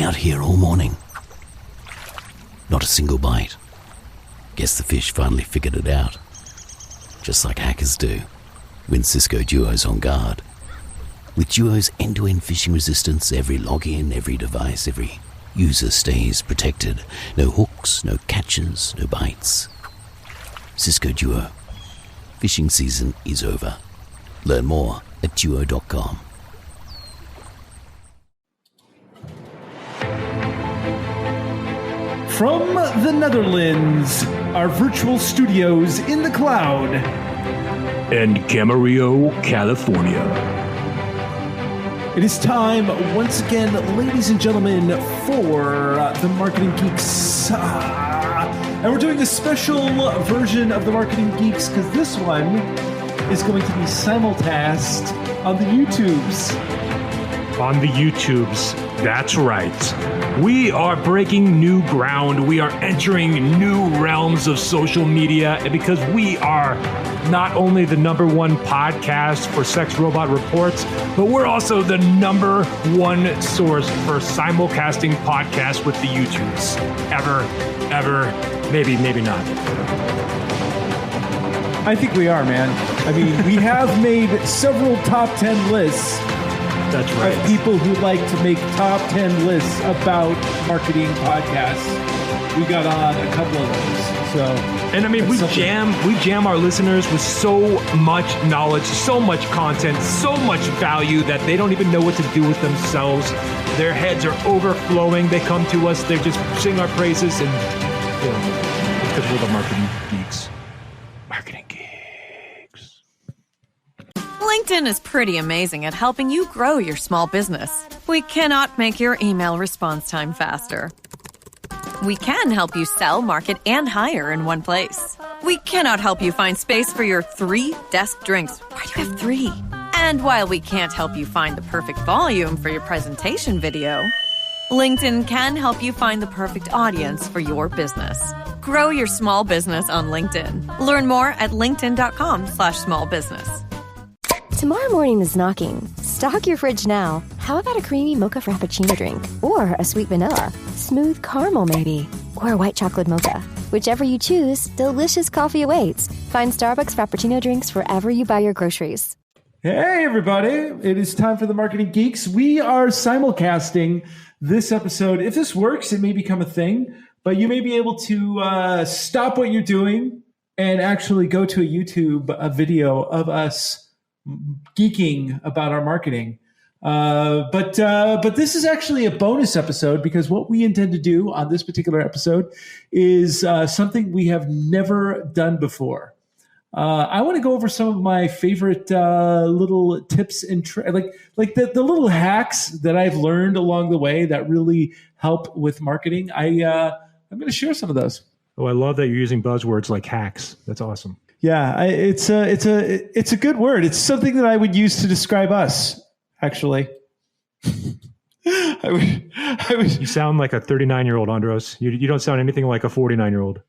out here all morning. Not a single bite. Guess the fish finally figured it out. Just like hackers do, when Cisco Duo's on guard. With Duo's end-to-end phishing resistance, every login, every device, every user stays protected. No hooks, no catches, no bites. Cisco Duo. Phishing season is over. Learn more at duo.com. From the Netherlands, our virtual studios in the cloud. And Camarillo, California. It is time, once again, ladies and gentlemen, for the Marketing Geeks. And we're doing a special version of the Marketing Geeks because this one is going to be simulcast on the YouTubes. On the YouTubes, that's right. We are breaking new ground. We are entering new realms of social media because we are not only the #1 podcast for sex robot reports, but we're also the #1 source for simulcasting podcasts with the YouTubes. Ever, maybe not. I think we are, man. I mean, we have made several top 10 lists. That's right. Of people who like to make top 10 lists about marketing podcasts. We got on a couple of those. So, and I mean, we jam our listeners with so much knowledge, so much content, so much value that they don't even know what to do with themselves. Their heads are overflowing. They come to us. They just sing our praises, and because we're the Marketing Geeks. Marketing Geeks. LinkedIn is pretty amazing at helping you grow your small business. We cannot make your email response time faster. We can help you sell, market, and hire in one place. We cannot help you find space for your 3 desk drinks. Why do you have 3? And while we can't help you find the perfect volume for your presentation video, LinkedIn can help you find the perfect audience for your business. Grow your small business on LinkedIn. Learn more at linkedin.com/small business. Tomorrow morning is knocking. Stock your fridge now. How about a creamy mocha frappuccino drink? Or a sweet vanilla? Smooth caramel maybe? Or a white chocolate mocha? Whichever you choose, delicious coffee awaits. Find Starbucks Frappuccino drinks wherever you buy your groceries. Hey, everybody. It is time for the Marketing Geeks. We are simulcasting this episode. If this works, it may become a thing, but you may be able to stop what you're doing and actually go to a video of us geeking about our marketing. But this is actually a bonus episode because what we intend to do on this particular episode is something we have never done before. I want to go over some of my favorite little tips and like the little hacks that I've learned along the way that really help with marketing. I'm going to share some of those. Oh, I love that you're using buzzwords like hacks. That's awesome. Yeah, it's a good word. It's something that I would use to describe us, actually. I would. You sound like a 39-year-old, Andros. You don't sound anything like a 49-year-old.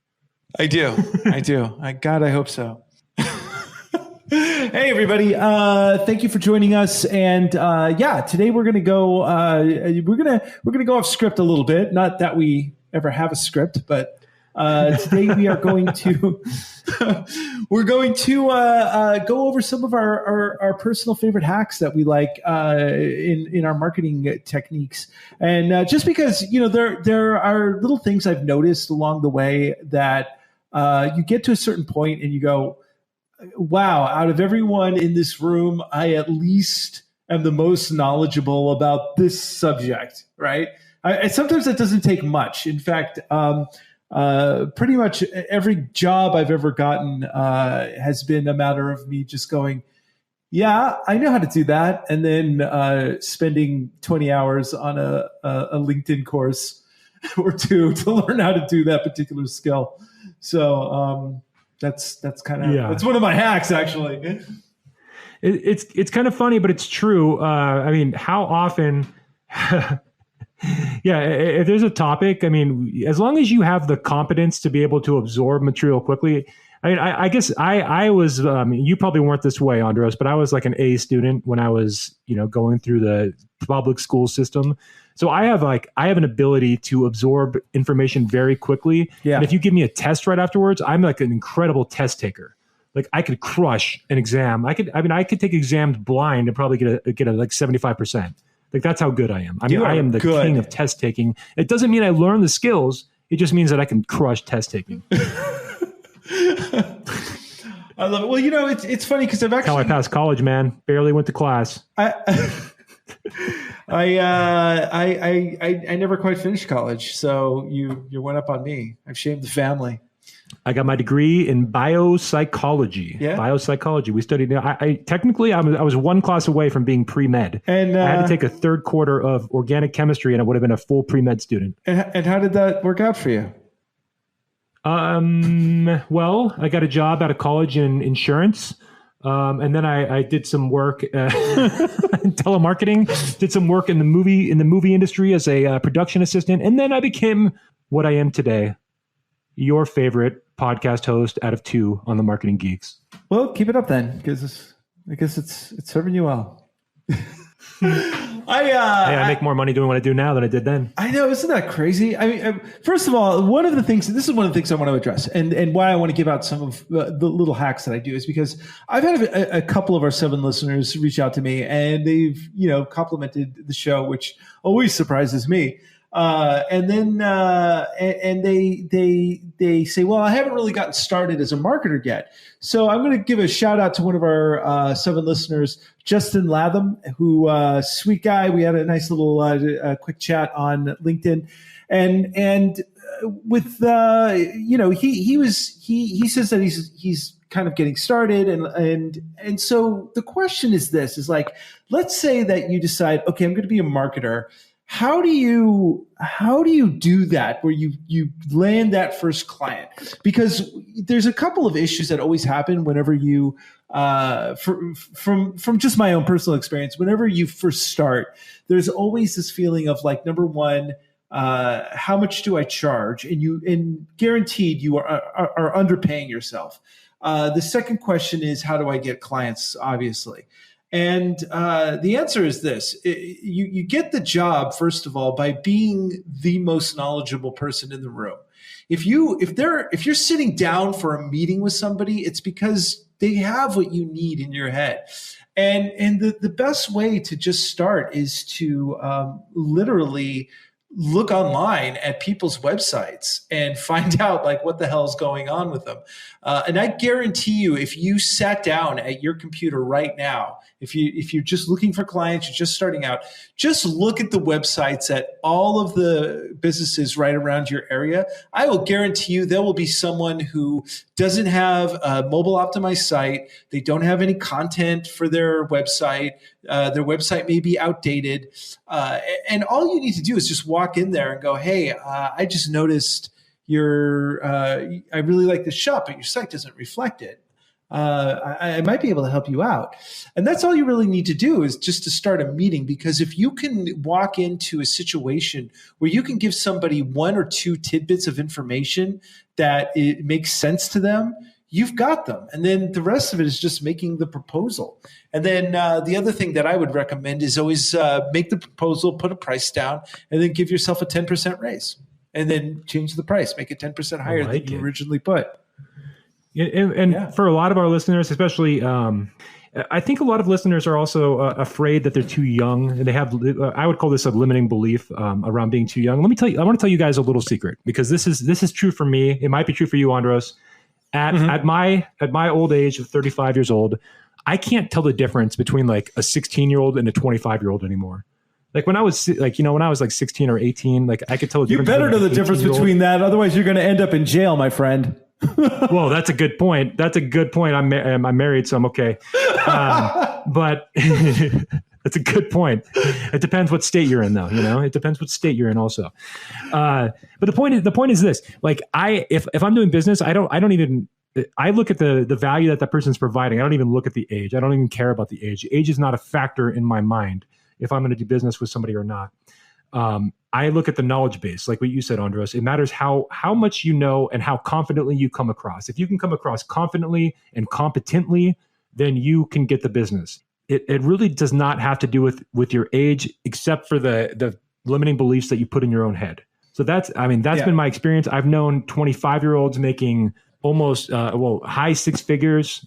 I do. I hope so. Hey, everybody. Thank you for joining us. And today we're going to go we're going to go off script a little bit. Not that we ever have a script, but today we are going to go over some of our personal favorite hacks that we like in our marketing techniques. And just because there are little things I've noticed along the way that you get to a certain point and you go, wow, out of everyone in this room, I at least am the most knowledgeable about this subject, right? Sometimes that doesn't take much. In fact, pretty much every job I've ever gotten has been a matter of me just going, yeah, I know how to do that. And then spending 20 hours on a LinkedIn course or two to learn how to do that particular skill. So that's kind of, that's one of my hacks, actually. It's kind of funny, but it's true. I mean, how often... Yeah, if there's a topic, I mean, as long as you have the competence to be able to absorb material quickly, I mean, I guess I was, you probably weren't this way, Andros, but I was like an A student when I was, going through the public school system. So I have an ability to absorb information very quickly. Yeah. And if you give me a test right afterwards, I'm like an incredible test taker. Like I could crush an exam. I could take exams blind and probably get a like 75%. Like that's how good I am. I mean, I am the king of test taking. It doesn't mean I learn the skills. It just means that I can crush test taking. I love it. Well, it's funny because I've actually... How I passed college, man. Barely went to class. I never quite finished college, so you went up on me. I've shamed the family. I got my degree in biopsychology. Yeah. Biopsychology. We studied. I was one class away from being pre-med, and I had to take a third quarter of organic chemistry, and I would have been a full pre-med student. And how did that work out for you? Well, I got a job out of college in insurance. And then I did some work in telemarketing, did some work in the movie industry as a production assistant. And then I became what I am today, your favorite podcast host out of 2 on the Marketing Geeks. Well, keep it up then, because I guess it's serving you well. I make more money doing what I do now than I did then. I know, isn't that crazy? I mean, first of all, one of the things I want to address, and why I want to give out some of the little hacks that I do is because I've had a couple of our 7 listeners reach out to me, and they've complimented the show, which always surprises me. And then they say, well, I haven't really gotten started as a marketer yet. So I'm going to give a shout out to one of our 7 listeners, Justin Latham, who sweet guy. We had a nice little quick chat on LinkedIn, and with he says that he's kind of getting started, and so the question is this: is like, let's say that you decide, okay, I'm going to be a marketer. How do you do that where you land that first client? Because there's a couple of issues that always happen whenever you, from just my own personal experience, whenever you first start, there's always this feeling of like, number one, how much do I charge? And guaranteed you are underpaying yourself. The second question is, how do I get clients? Obviously. And the answer is this: you get the job, first of all, by being the most knowledgeable person in the room. If you're sitting down for a meeting with somebody, it's because they have what you need in your head. And the best way to just start is to literally look online at people's websites and find out like what the hell's going on with them. And I guarantee you, if you sat down at your computer right now, if you're just looking for clients, you're just starting out, just look at the websites at all of the businesses right around your area. I will guarantee you there will be someone who doesn't have a mobile optimized site. They don't have any content for their website. Their website may be outdated. And all you need to do is just walk in there and go, hey, I just noticed I really like this shop, but your site doesn't reflect it. I might be able to help you out. And that's all you really need to do, is just to start a meeting. Because if you can walk into a situation where you can give somebody 1 or 2 tidbits of information that it makes sense to them, you've got them. And then the rest of it is just making the proposal. And then the other thing that I would recommend is always make the proposal, put a price down, and then give yourself a 10% raise. And then change the price, make it 10% higher than you originally put. And for a lot of our listeners, especially, I think a lot of listeners are also afraid that they're too young. And they have, I would call this a limiting belief around being too young. Let me tell you, I want to tell you guys a little secret, because this is true for me. It might be true for you, Andros. At my old age of 35 years old, I can't tell the difference between like a 16-year-old and a 25-year-old anymore. Like when I was when I was like 16 or 18, like I could tell the difference. You better know the difference between that. Otherwise you're going to end up in jail, my friend. Well, that's a good point. I'm married, so I'm okay. But that's a good point. It depends what state you're in, though. It depends what state you're in, also. But the point is this: like if I'm doing business, I look at the value that person's providing. I don't even look at the age. I don't even care about the age. Age is not a factor in my mind if I'm going to do business with somebody or not. I look at the knowledge base, like what you said, Andros. It matters how much you know and how confidently you come across. If you can come across confidently and competently, then you can get the business. It really does not have to do with your age, except for the limiting beliefs that you put in your own head. So that's been my experience. I've known 25-year-olds making almost high six figures,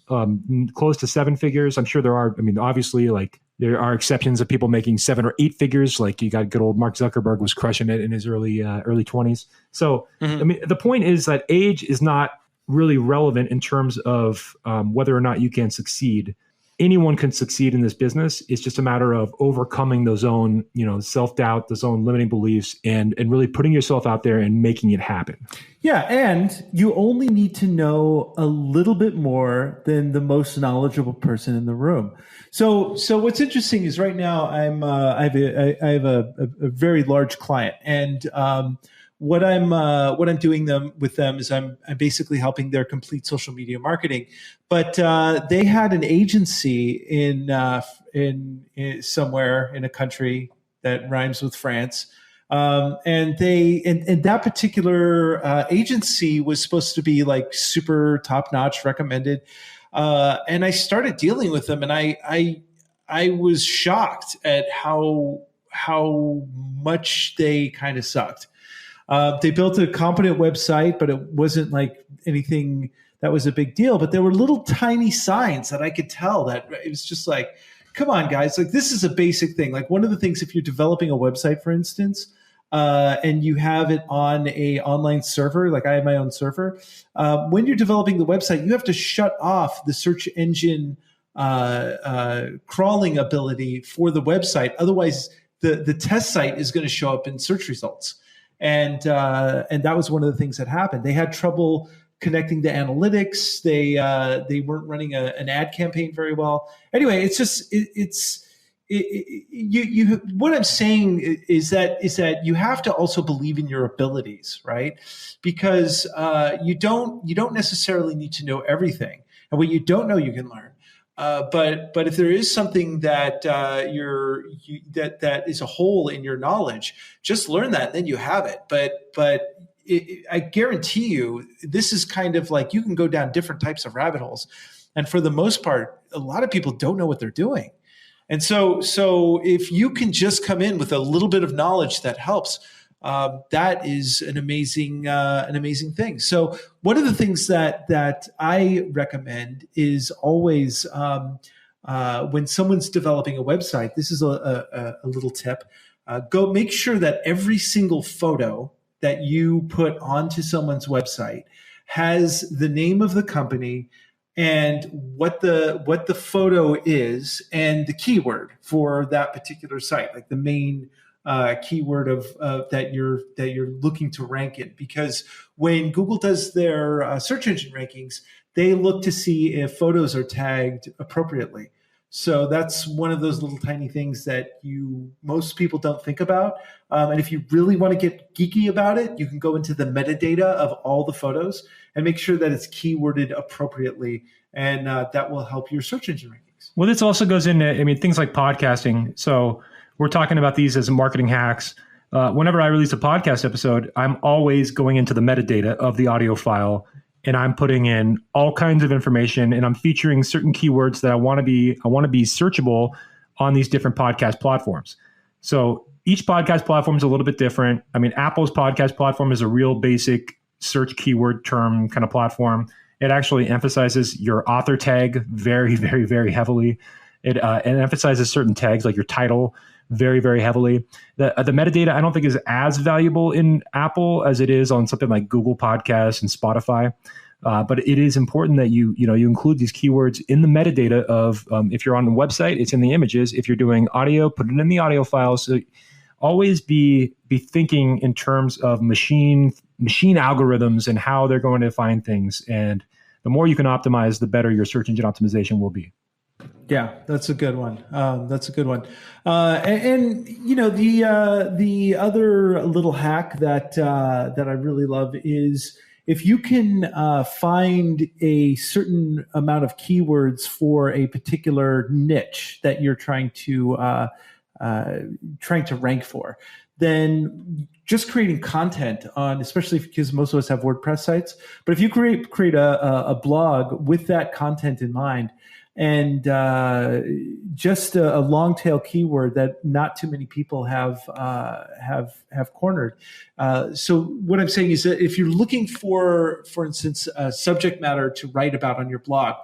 close to seven figures. I'm sure there are. Obviously, like there are exceptions of people making 7 or 8 figures. Like you got good old Mark Zuckerberg was crushing it in his early 20s. So the point is that age is not really relevant in terms of whether or not you can succeed. Anyone can succeed in this business. It's just a matter of overcoming those own, self-doubt, those own limiting beliefs, and really putting yourself out there and making it happen. Yeah, and you only need to know a little bit more than the most knowledgeable person in the room. So what's interesting is right now I have a very large client, and what I'm doing with them is I'm basically helping their complete social media marketing. But they had an agency in somewhere in a country that rhymes with France, and that particular agency was supposed to be like super top notch, recommended. And I started dealing with them, and I was shocked at how much they kind of sucked. They built a competent website, but it wasn't like anything that was a big deal. But there were little tiny signs that I could tell that it was just like, come on, guys, like this is a basic thing. Like one of the things, if you're developing a website, for instance, and you have it on a online server, like I have my own server, when you're developing the website, you have to shut off the search engine crawling ability for the website. Otherwise, the test site is going to show up in search results. And that was one of the things that happened. They had trouble connecting to analytics. They weren't running an ad campaign very well. Anyway, it's just what I'm saying is that you have to also believe in your abilities, right? Because you don't necessarily need to know everything, and what you don't know you can learn. But if there is something that that is a hole in your knowledge, just learn that, and then you have it. But I guarantee you, this is kind of like you can go down different types of rabbit holes, and for the most part, a lot of people don't know what they're doing. And so if you can just come in with a little bit of knowledge that helps, that is an amazing thing. So one of the things that I recommend is always when someone's developing a website, this is a little tip, go make sure that every single photo that you put onto someone's website has the name of the company and what the photo is and the keyword for that particular site, like the main keyword of that you're looking to rank in. Because when Google does their search engine rankings, they look to see if photos are tagged appropriately. So that's one of those little tiny things that most people don't think about. And if you really want to get geeky about it, you can go into the metadata of all the photos and make sure that it's keyworded appropriately. And that will help your search engine rankings. Well, this also goes into, things like podcasting. So we're talking about these as marketing hacks. Whenever I release a podcast episode, I'm always going into the metadata of the audio file, and I'm putting in all kinds of information, and I'm featuring certain keywords that I want to be searchable on these different podcast platforms. So each podcast platform is a little bit different. Apple's podcast platform is a real basic search keyword term kind of platform. It actually emphasizes your author tag very, very, very heavily. It emphasizes certain tags like your title very, very heavily. The metadata I don't think is as valuable in Apple as it is on something like Google Podcasts and Spotify. But it is important that you include these keywords in the metadata of if you're on a website, it's in the images. If you're doing audio, put it in the audio files. So always be thinking in terms of machine algorithms and how they're going to find things. And the more you can optimize, the better your search engine optimization will be. Yeah, that's a good one. The other little hack that I really love is if you can find a certain amount of keywords for a particular niche that you're trying to trying to rank for, then just creating content on, especially because most of us have WordPress sites. But if you create a blog with that content in mind, and just a long tail keyword that not too many people have cornered. So what I'm saying is that if you're looking for instance, a subject matter to write about on your blog,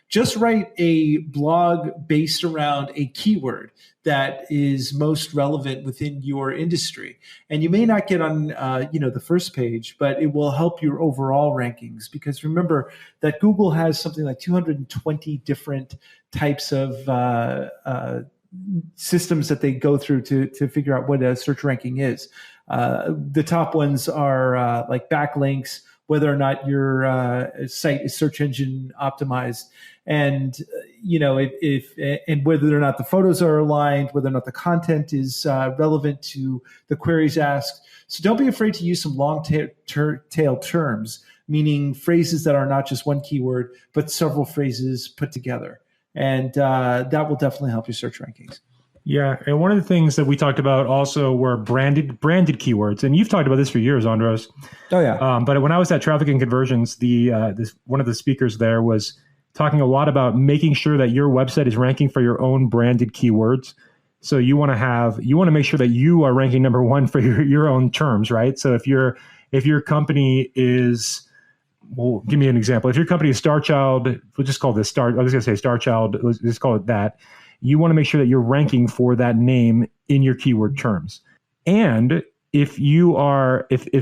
just write a blog based around a keyword that is most relevant within your industry. And you may not get on the first page, but it will help your overall rankings, because remember that Google has something like 220 different types of systems that they go through to figure out what a search ranking is. The top ones are like backlinks, whether or not your site is search engine optimized, and and whether or not the photos are aligned, whether or not the content is relevant to the queries asked. So don't be afraid to use some long tail terms, meaning phrases that are not just one keyword, but several phrases put together. And that will definitely help your search rankings. Yeah, and one of the things that we talked about also were branded keywords, and you've talked about this for years, Andros. Oh yeah. But when I was at Traffic and Conversions, one of the speakers there was talking a lot about making sure that your website is ranking for your own branded keywords. So you want to make sure that you are ranking number one for your own terms, right? So if your company is, well, give me an example. If your company is Star Child, we'll just call this Star. I was going to say Star Child. Let's just call it that. You want to make sure that you're ranking for that name in your keyword terms. And if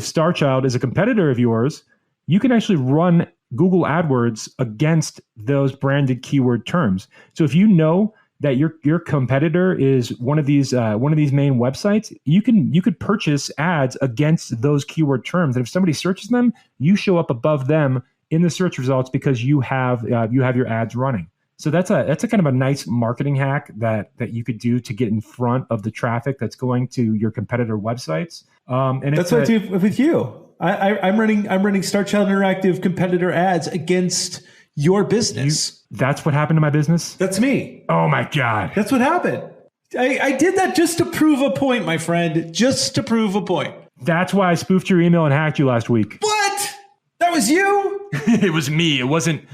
Star Child is a competitor of yours, you can actually run Google AdWords against those branded keyword terms. So if you know that your competitor is one of these main websites, you could purchase ads against those keyword terms. And if somebody searches them, you show up above them in the search results because you have your ads running. So that's a kind of a nice marketing hack that you could do to get in front of the traffic that's going to your competitor websites. And that's what I do with you. I'm running Star Child Interactive competitor ads against your business. That's what happened to my business? That's me. Oh my God. That's what happened. I did that just to prove a point, my friend. Just to prove a point. That's why I spoofed your email and hacked you last week. What? That was you? It was me. It wasn't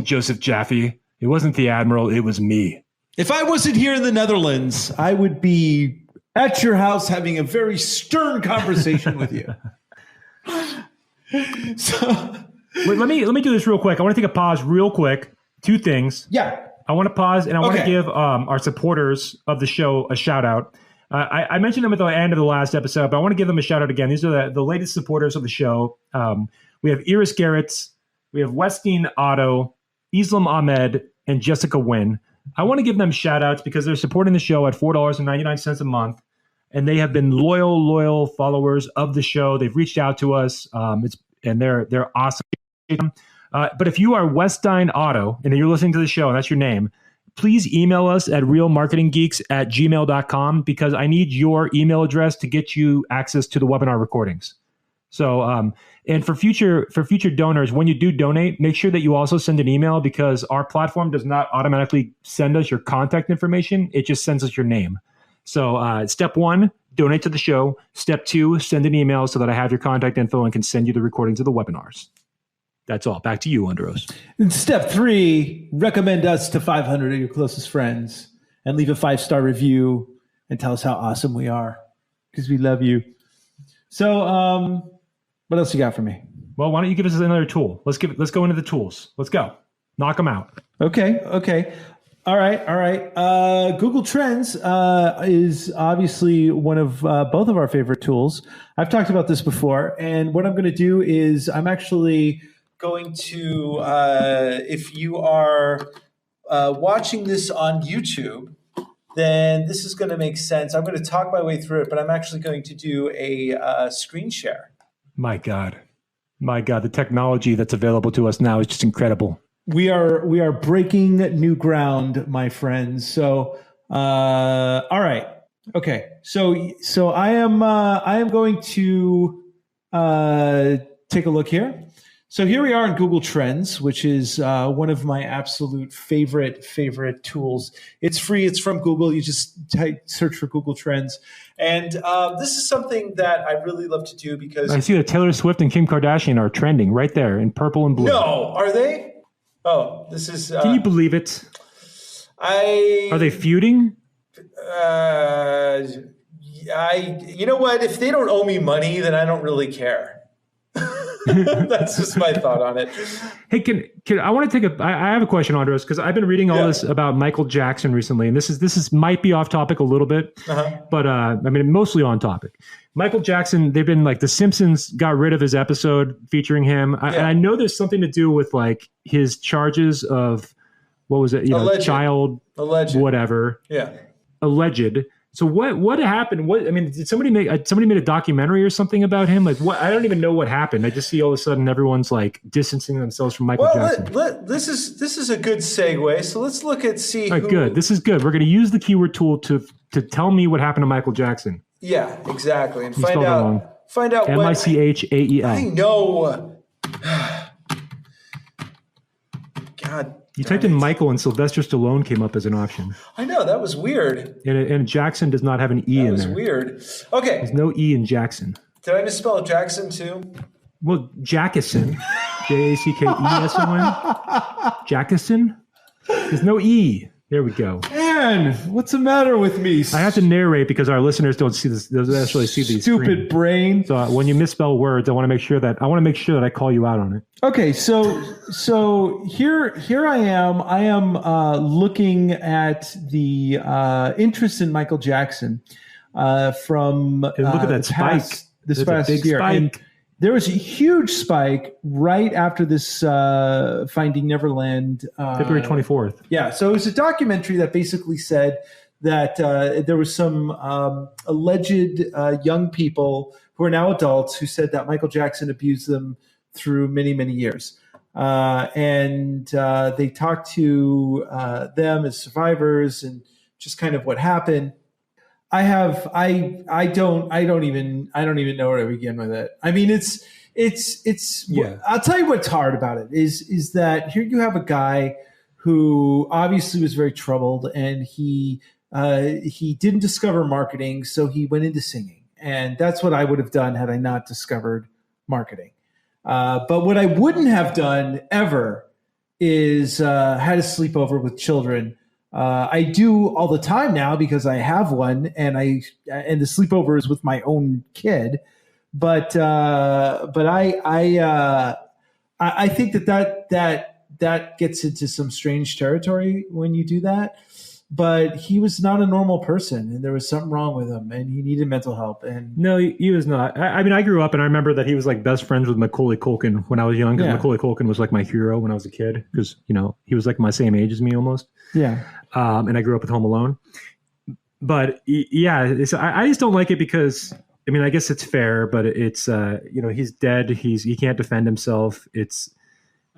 Joseph Jaffe. It wasn't the Admiral. It was me. If I wasn't here in the Netherlands, I would be at your house having a very stern conversation with you. So wait, let me do this real quick. I want to take a pause real quick. Two things. Yeah. I want to pause and I want to give our supporters of the show a shout out. I mentioned them at the end of the last episode, but I want to give them a shout out again. These are the latest supporters of the show. We have Iris Garretts, we have Westin Otto, Islam Ahmed, and Jessica Wynn. I want to give them shout outs because they're supporting the show at $4.99 a month. And they have been loyal followers of the show. They've reached out to us, and they're awesome. But if you are Westine Auto and you're listening to the show and that's your name, please email us at realmarketinggeeks@gmail.com because I need your email address to get you access to the webinar recordings. So, and for future donors, when you do donate, make sure that you also send an email because our platform does not automatically send us your contact information. It just sends us your name. So step 1, donate to the show. Step 2, send an email so that I have your contact info and can send you the recordings of the webinars. That's all. Back to you, Andros. And step 3, recommend us to 500 of your closest friends and leave a 5-star review and tell us how awesome we are because we love you. So what else you got for me? Well, why don't you give us another tool? Let's go into the tools. Let's go. Knock them out. Okay. All right. Google Trends is obviously one of both of our favorite tools. I've talked about this before, and what I'm going to do is I'm actually going to, if you are watching this on YouTube, then this is going to make sense. I'm going to talk my way through it, but I'm actually going to do a screen share. My God, the technology that's available to us now is just incredible. We are breaking new ground, my friends. So, all right, okay. So I am going to take a look here. So here we are in Google Trends, which is one of my absolute favorite tools. It's free. It's from Google. You just search for Google Trends. And this is something that I really love to do because... I see that Taylor Swift and Kim Kardashian are trending right there in purple and blue. No, are they? Oh, this is... Can you believe it? Are they feuding? You know what? If they don't owe me money, then I don't really care. That's just my thought on it. Hey, can I want to take I have a question, Andros, because I've been reading all this about Michael Jackson recently, and this is might be off topic a little bit, but I mean mostly on topic. Michael Jackson, they've been like The Simpsons got rid of his episode featuring him. And I know there's something to do with like his charges of what was it? Child, alleged, whatever. Yeah, alleged. So what happened? Did somebody made a documentary or something about him? Like what? I don't even know what happened. I just see all of a sudden everyone's like distancing themselves from Michael Jackson. This is a good segue. So let's look at good. This is good. We're going to use the keyword tool to tell me what happened to Michael Jackson. Yeah, exactly, and find out Michael. I know. God. You typed in Michael and Sylvester Stallone came up as an option. I know, that was weird. And Jackson does not have an E in there. That was weird. Okay. There's no E in Jackson. Did I misspell Jackson too? Well, Jackson. Jackson. Jackson? There's no E. There we go. Man, what's the matter with me? I have to narrate because our listeners don't see this. They don't actually see these. Stupid brain. So when you misspell words, I want to make sure that I call you out on it. Okay, so here I am. I am looking at the interest in Michael Jackson from look at that spike. This past year. And there was a huge spike right after this Finding Neverland. February 24th. Yeah, so it was a documentary that basically said that there was some alleged young people who are now adults who said that Michael Jackson abused them through many, many years. And they talked to them as survivors and just kind of what happened. I don't even know where to begin with it. I mean, it's I'll tell you what's hard about it is that here you have a guy who obviously was very troubled, and he didn't discover marketing, so he went into singing. And that's what I would have done had I not discovered marketing. But what I wouldn't have done ever is had a sleepover with children. I do all the time now because I have one, and the sleepover is with my own kid. But I think that gets into some strange territory when you do that. But he was not a normal person, and there was something wrong with him, and he needed mental help. And no, he was not. I mean, I grew up, and I remember that he was like best friends with Macaulay Culkin when I was young, because Macaulay Culkin was like my hero when I was a kid, because he was like my same age as me almost. Yeah. And I grew up with Home Alone. But yeah, I just don't like it because, I mean, I guess it's fair, but it's he's dead. He can't defend himself.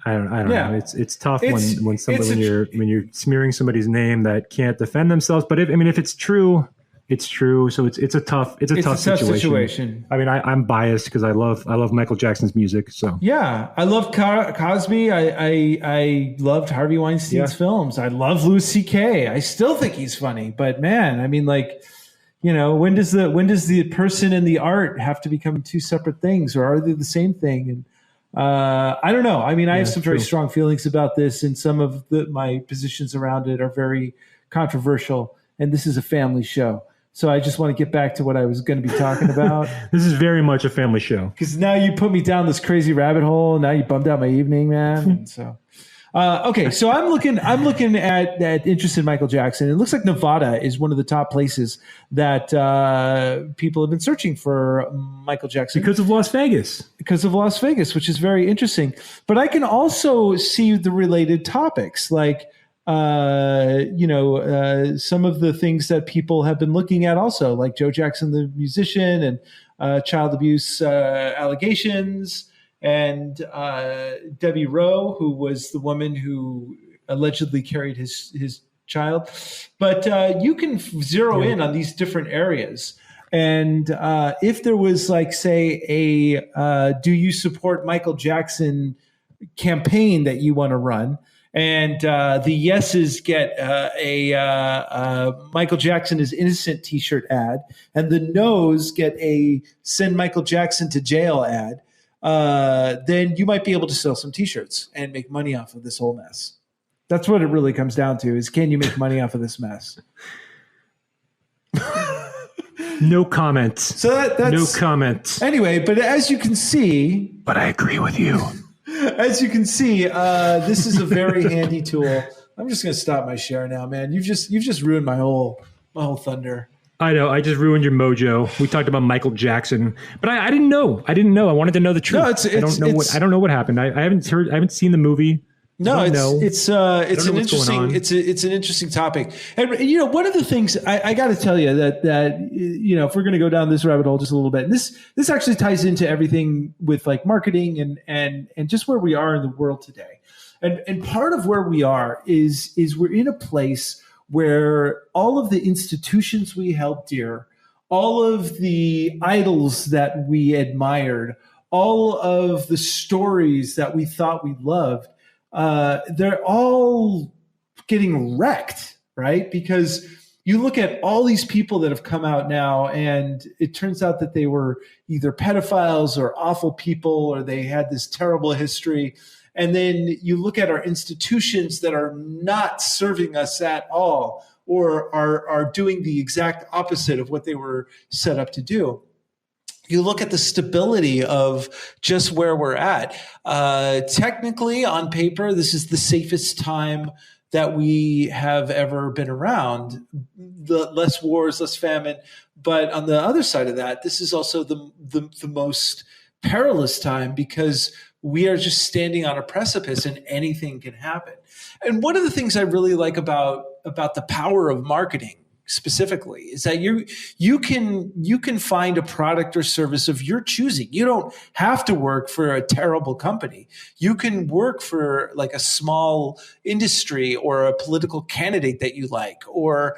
I don't know. It's tough when you're smearing somebody's name that can't defend themselves. But if it's true, it's true. So it's a tough situation. I mean, I'm biased because I love Michael Jackson's music. So yeah, I love Cosby. I loved Harvey Weinstein's films. I love Louis C.K. I still think he's funny. But man, I mean, like, when does the person and the art have to become two separate things, or are they the same thing? And I don't know. I mean, I have some very strong feelings about this, and some of my positions around it are very controversial. And this is a family show, so I just want to get back to what I was going to be talking about. This is very much a family show, because now you put me down this crazy rabbit hole. Now you bummed out my evening, man. And so, okay, so I'm looking at interest in Michael Jackson. It looks like Nevada is one of the top places that people have been searching for Michael Jackson because of Las Vegas. Which is very interesting. But I can also see the related topics, like some of the things that people have been looking at also, like Joe Jackson, the musician, and child abuse allegations. And Debbie Rowe, who was the woman who allegedly carried his child. But you can zero in on these different areas. And if there was like, say, a do you support Michael Jackson campaign that you want to run, and the yeses get a Michael Jackson is innocent t-shirt ad, and the no's get a send Michael Jackson to jail ad, then you might be able to sell some t-shirts and make money off of this whole mess. That's what it really comes down to, is can you make money off of this mess? No comments. So that's no comments. Anyway, but as you can see, but I agree with you. As you can see, this is a very handy tool. I'm just going to stop my share now, man. You've just ruined my whole thunder. I know. I just ruined your mojo. We talked about Michael Jackson, but I didn't know. I wanted to know the truth. No, I don't know what happened. I haven't seen the movie. No, it's an interesting topic. And you know, one of the things I got to tell you that you know, if we're going to go down this rabbit hole just a little bit, and this actually ties into everything with like marketing and just where we are in the world today. And part of where we are is we're in a place where all of the institutions we held dear, all of the idols that we admired, all of the stories that we thought we loved, they're all getting wrecked, right? Because you look at all these people that have come out now, and it turns out that they were either pedophiles or awful people, or they had this terrible history. And then you look at our institutions that are not serving us at all, or are doing the exact opposite of what they were set up to do. You look at the stability of just where we're at. Technically, on paper, this is the safest time that we have ever been around. Less wars, less famine. But on the other side of that, this is also the most perilous time, because we are just standing on a precipice and anything can happen. And one of the things I really like about the power of marketing specifically is that you can find a product or service of your choosing. You don't have to work for a terrible company. You can work for like a small industry or a political candidate that you like, or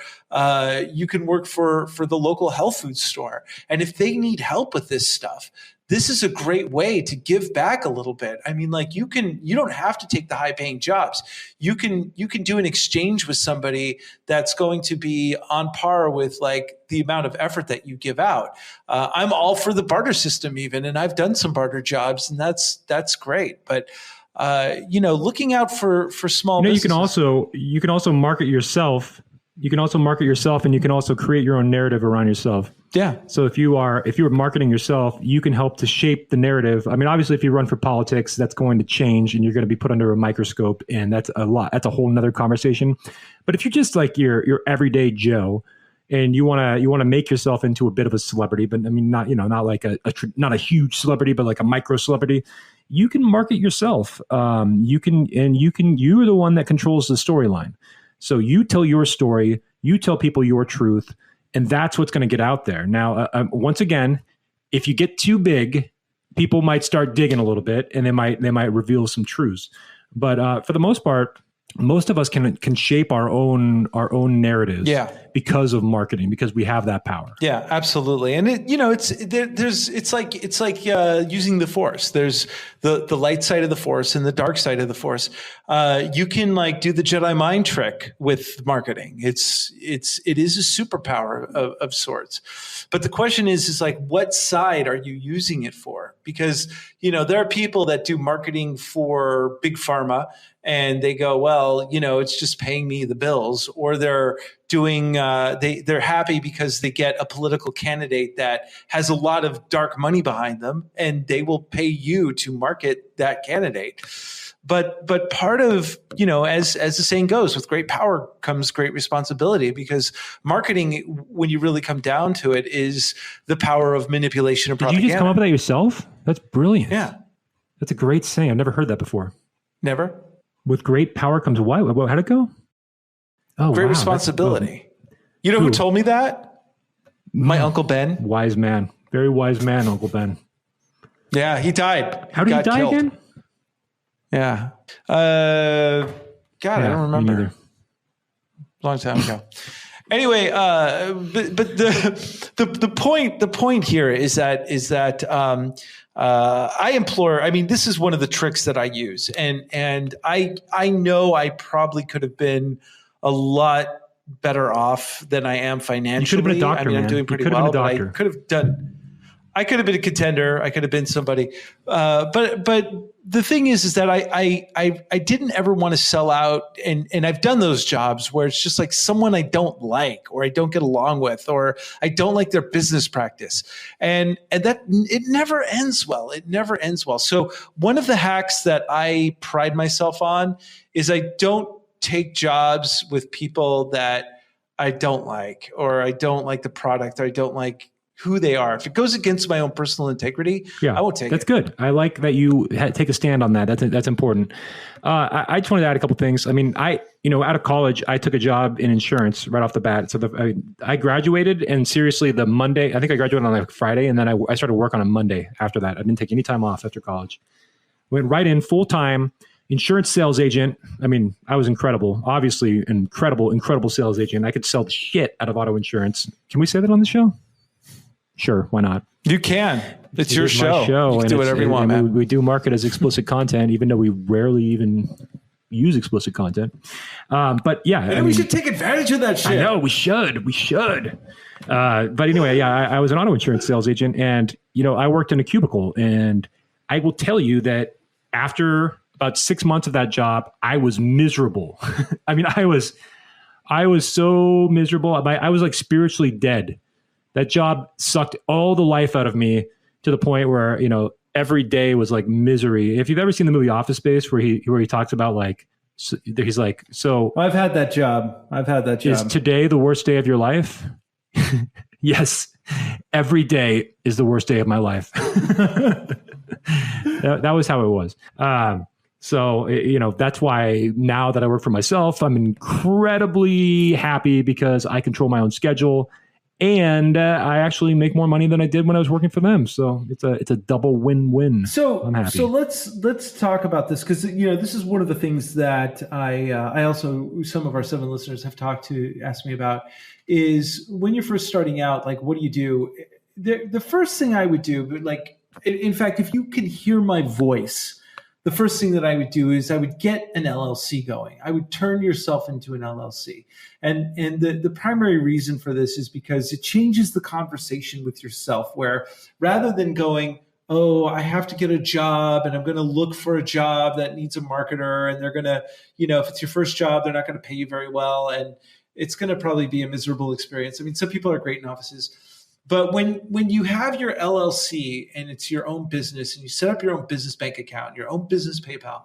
you can work for the local health food store. And if they need help with this stuff, this is a great way to give back a little bit. I mean, like you don't have to take the high paying jobs. You can do an exchange with somebody that's going to be on par with like the amount of effort that you give out. I'm all for the barter system even, and I've done some barter jobs, and that's great. But you know, looking out for small businesses. You can also market yourself. You can also market yourself, and you can also create your own narrative around yourself. Yeah. So if you're marketing yourself, you can help to shape the narrative. I mean, obviously, if you run for politics, that's going to change, and you're going to be put under a microscope, and that's a lot. That's a whole nother conversation. But if you're just like your everyday Joe, and you want to make yourself into a bit of a celebrity, but I mean, not like not a huge celebrity, but like a micro celebrity, you can market yourself. You're the one that controls the storyline. So you tell your story, you tell people your truth, and that's what's going to get out there. Now, once again, if you get too big, people might start digging a little bit, and they might reveal some truths. But for the most part, most of us can shape our own narratives, because of marketing, because we have that power. Yeah, absolutely. And it's like using the Force. There's the light side of the Force and the dark side of the Force. You can like do the Jedi mind trick with marketing. It is a superpower of sorts. But the question is like, what side are you using it for? Because, there are people that do marketing for big pharma, and they go, well, it's just paying me the bills, or they're doing, they're happy because they get a political candidate that has a lot of dark money behind them, and they will pay you to market that candidate. But part of, as the saying goes, with great power comes great responsibility, because marketing, when you really come down to it, is the power of manipulation and propaganda. Did you just come up with that yourself? That's brilliant. Yeah. That's a great saying. I've never heard that before. Never? With great power comes what? How'd it go? Oh, great responsibility. You know who told me that? My Uncle Ben. Wise man. Very wise man, Uncle Ben. Yeah, he died. How did he die again? Yeah. God, I don't remember. Long time ago. Anyway, but the point here is that I implore. I mean, this is one of the tricks that I use, and I know I probably could have been a lot better off than I am financially. You could have been a doctor. I mean, man. I'm doing pretty you could well, have been a but doctor. I could have been a contender. I could have been somebody. But the thing is that I didn't ever want to sell out. And I've done those jobs where it's just like someone I don't like, or I don't get along with, or I don't like their business practice. And that it never ends well. It never ends well. So one of the hacks that I pride myself on is I don't take jobs with people that I don't like, or I don't like the product, or I don't like who they are. If it goes against my own personal integrity, I won't take it. That's good. I like that you take a stand on that. That's important. I just wanted to add a couple things. I mean, out of college, I took a job in insurance right off the bat. So I graduated, and seriously, the Monday, I think I graduated on like Friday, and then I started work on a Monday after that. I didn't take any time off after college. Went right in full time. Insurance sales agent. I mean, I was incredible. Obviously, incredible sales agent. I could sell the shit out of auto insurance. Can we say that on the show? Sure, why not? You can. It's your show. You can do whatever you want, man. We do market as explicit content, even though we rarely even use explicit content. But yeah, maybe we should take advantage of that shit. I know we should. But anyway, yeah, I was an auto insurance sales agent, and I worked in a cubicle, and I will tell you that after about 6 months of that job, I was miserable. I mean, I was so miserable. I was like spiritually dead. That job sucked all the life out of me to the point where, every day was like misery. If you've ever seen the movie Office Space, where he talks about he's like, so I've had that job. Is today the worst day of your life? Yes. Every day is the worst day of my life. That was how it was. So, that's why now that I work for myself, I'm incredibly happy because I control my own schedule, and I actually make more money than I did when I was working for them. So it's a double win-win. So I'm happy. So let's talk about this, because this is one of the things that I also, some of our 7 listeners have asked me about, is when you're first starting out, like, what do you do? The first thing I would do, but like, in fact, if you can hear my voice, the first thing that I would do is I would get an LLC going. I would turn yourself into an LLC. And the primary reason for this is because it changes the conversation with yourself, where rather than going, oh, I have to get a job and I'm going to look for a job that needs a marketer, and they're going to, if it's your first job, they're not going to pay you very well, and it's going to probably be a miserable experience. I mean, some people are great in offices. But when you have your LLC and it's your own business, and you set up your own business bank account, your own business PayPal,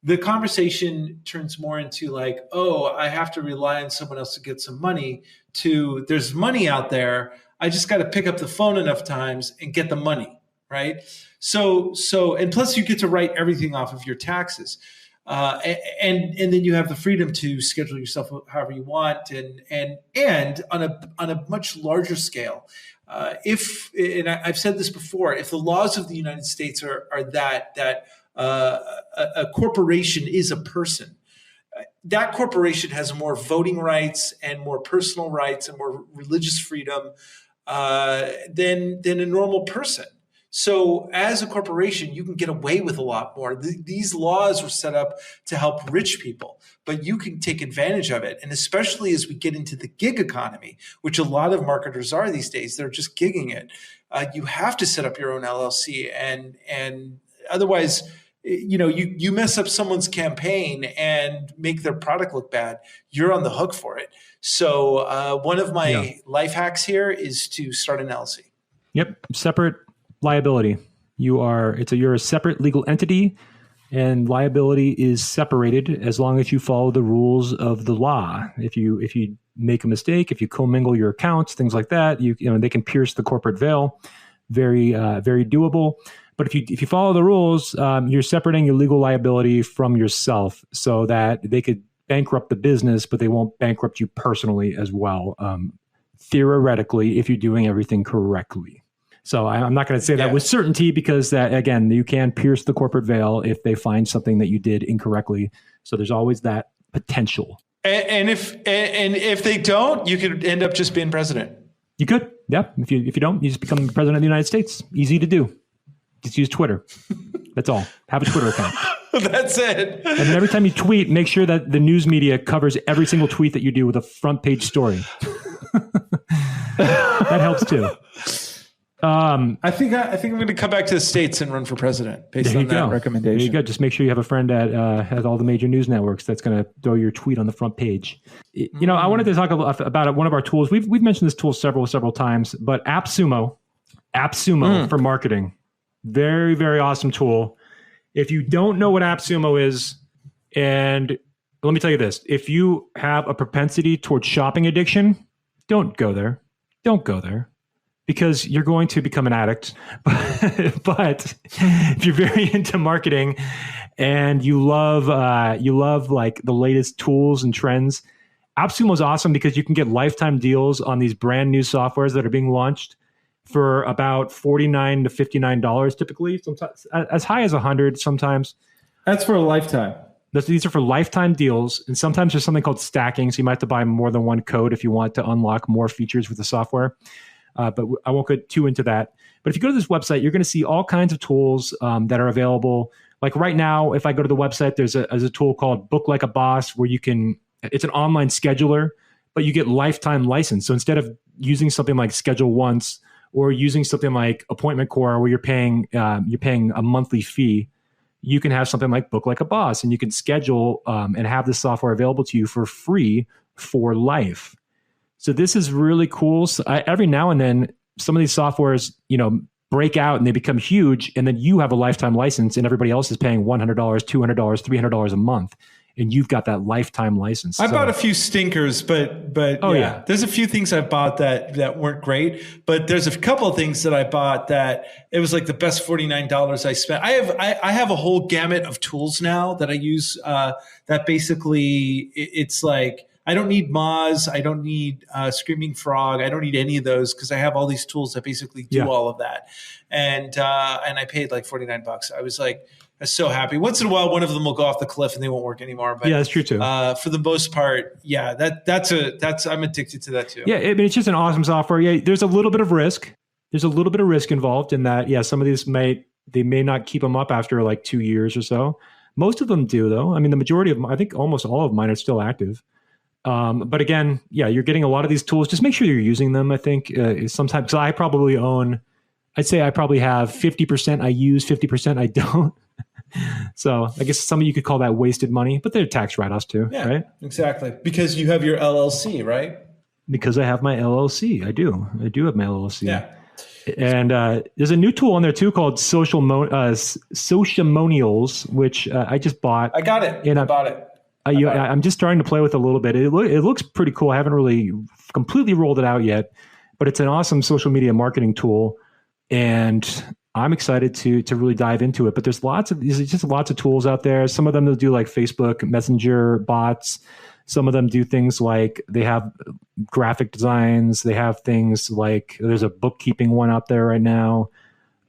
the conversation turns more into like, oh, I have to rely on someone else to get some money, to there's money out there. I just got to pick up the phone enough times and get the money, right? So and plus you get to write everything off of your taxes. And then you have the freedom to schedule yourself however you want, and on a much larger scale. And I've said this before, if the laws of the United States are that a corporation is a person, that corporation has more voting rights and more personal rights and more religious freedom than a normal person. So as a corporation, you can get away with a lot more. These laws were set up to help rich people, but you can take advantage of it. And especially as we get into the gig economy, which a lot of marketers are these days, they're just gigging it. You have to set up your own LLC, and otherwise, you mess up someone's campaign and make their product look bad, you're on the hook for it. So one of my life hacks here is to start an LLC. Yep. Separate liability. You're a separate legal entity, and liability is separated as long as you follow the rules of the law. If you make a mistake, if you commingle your accounts, things like that, they can pierce the corporate veil. Very very doable. But if you follow the rules, you're separating your legal liability from yourself, so that they could bankrupt the business, but they won't bankrupt you personally as well. Theoretically, if you're doing everything correctly. So I'm not going to say that with certainty, because that, again, you can pierce the corporate veil if they find something that you did incorrectly. So there's always that potential. And if they don't, you could end up just being president. You could, yeah. If you don't, you just become president of the United States. Easy to do. Just use Twitter. That's all. Have a Twitter account. That's it. And then every time you tweet, make sure that the news media covers every single tweet that you do with a front page story. That helps too. I think I'm going to come back to the States and run for president based on that recommendation. There you go. Just make sure you have a friend that has all the major news networks that's going to throw your tweet on the front page. You know, I wanted to talk about one of our tools. We've mentioned this tool several times, but AppSumo for marketing. Very, very awesome tool. If you don't know what AppSumo is, and let me tell you this, if you have a propensity towards shopping addiction, don't go there. Don't go there. Because you're going to become an addict. But if you're very into marketing and you love like the latest tools and trends, AppSumo is awesome because you can get lifetime deals on these brand new softwares that are being launched for about $49 to $59 typically, sometimes as high as $100 sometimes. That's for a lifetime. These are for lifetime deals, and sometimes there's something called stacking, so you might have to buy more than one code if you want to unlock more features with the software. But I won't get too into that. But if you go to this website, you're going to see all kinds of tools that are available. Like right now, if I go to the website, there's a tool called Book Like a Boss where it's an online scheduler, but you get lifetime license. So instead of using something like Schedule Once or using something like Appointment Core where you're paying a monthly fee, you can have something like Book Like a Boss, and you can schedule and have this software available to you for free for life. So this is really cool. So every now and then, some of these softwares, break out and they become huge, and then you have a lifetime license, and everybody else is paying $100, $200, $300 a month, and you've got that lifetime license. I bought a few stinkers, but yeah, there's a few things I bought that weren't great, but there's a couple of things that I bought that it was like the best $49 I spent. I have a whole gamut of tools now that I use. That basically it's like, I don't need Moz. I don't need Screaming Frog. I don't need any of those because I have all these tools that basically do all of that. And I paid like $49. I was so happy. Once in a while, one of them will go off the cliff and they won't work anymore. But yeah, that's true too. For the most part, yeah, that's I'm addicted to that too. Yeah, I mean, it's just an awesome software. Yeah, there's a little bit of risk. There's a little bit of risk involved in that. Yeah, some of these may not keep them up after like 2 years or so. Most of them do though. I mean, the majority of them, I think almost all of mine are still active. But again, yeah, you're getting a lot of these tools. Just make sure you're using them. I think sometimes, so I'd say I probably have 50% I use, 50% I don't. So I guess some of you could call that wasted money, but they're tax write-offs too, right? Exactly. Because you have your LLC, right? Because I have my LLC. I do have my LLC. Yeah. And there's a new tool on there too called Sociamonials, which I just bought. I got it. I bought it. I'm just starting to play with it a little bit. It looks pretty cool. I haven't really completely rolled it out yet, but it's an awesome social media marketing tool, and I'm excited to really dive into it. But there's lots of tools out there. Some of them will do like Facebook Messenger bots. Some of them do things like they have graphic designs. They have things like there's a bookkeeping one out there right now.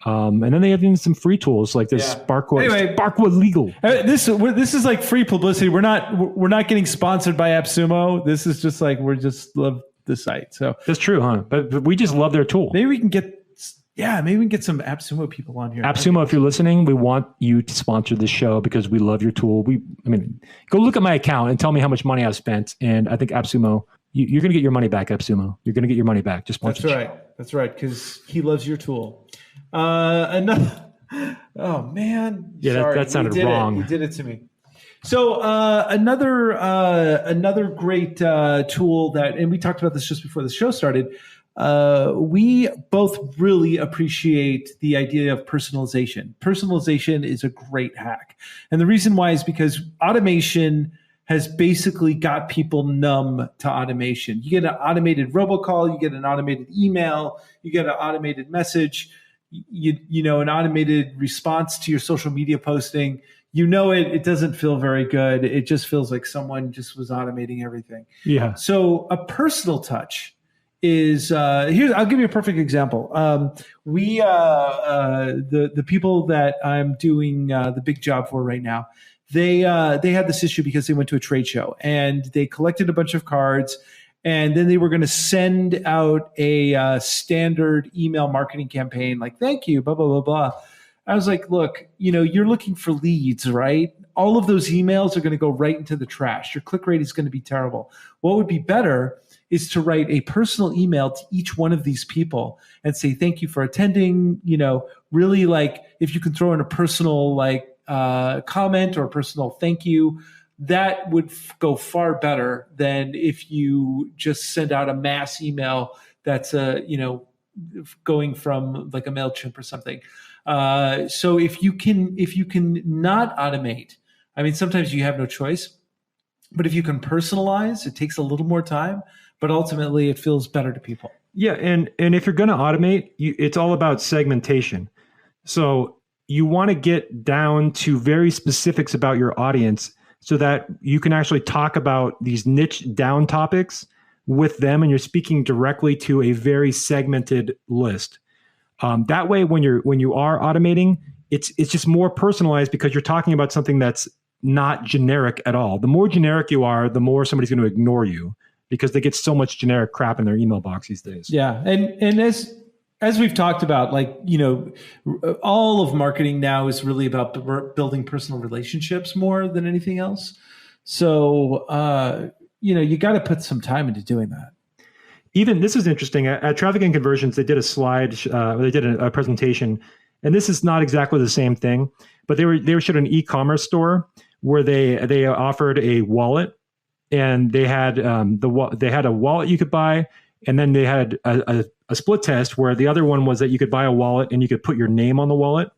And then they have even some free tools like this Sparkwa Legal. This is like free publicity. We're not getting sponsored by AppSumo. This is just like we just love the site. So that's true, huh? But we just love their tool. Maybe we can get some AppSumo people on here. AppSumo, if you're listening, we want you to sponsor this show because we love your tool. Go look at my account and tell me how much money I've spent. And I think AppSumo, you're going to get your money back, AppSumo. You're going to get your money back. Just sponsor. That's right. That's right. Because he loves your tool. Another. Oh man. Yeah, sorry. That sounded wrong. You did it to me. So another great tool that, and we talked about this just before the show started. We both really appreciate the idea of personalization. Personalization is a great hack, and the reason why is because automation has basically got people numb to automation. You get an automated robocall, you get an automated email, you get an automated message. You know, an automated response to your social media posting. It doesn't feel very good. It just feels like someone just was automating everything. Yeah. So a personal touch is here. I'll give you a perfect example. The people that I'm doing the big job for right now, they had this issue because they went to a trade show and they collected a bunch of cards, and then they were going to send out a standard email marketing campaign like, thank you, blah, blah, blah, blah. I was like, look, you're looking for leads, right? All of those emails are going to go right into the trash. Your click rate is going to be terrible. What would be better is to write a personal email to each one of these people and say, thank you for attending. Really, like, if you can throw in a personal comment or a personal thank you, that would go far better than if you just send out a mass email that's going from like a MailChimp or something. So if you can not automate, I mean, sometimes you have no choice, but if you can personalize, it takes a little more time, but ultimately it feels better to people. Yeah. And if you're going to automate, it's all about segmentation. So you want to get down to very specifics about your audience so that you can actually talk about these niche down topics with them, and you're speaking directly to a very segmented list. That way, when you are automating, it's just more personalized because you're talking about something that's not generic at all. The more generic you are, the more somebody's going to ignore you because they get so much generic crap in their email box these days. Yeah, and as we've talked about, all of marketing now is really about building personal relationships more than anything else. So you got to put some time into doing that. Even this is interesting. At Traffic and Conversions, they did a slide. They did a presentation, and this is not exactly the same thing, but they showed an e-commerce store where they offered a wallet, and they had they had a wallet you could buy, and then they had a split test where the other one was that you could buy a wallet and you could put your name on the wallet,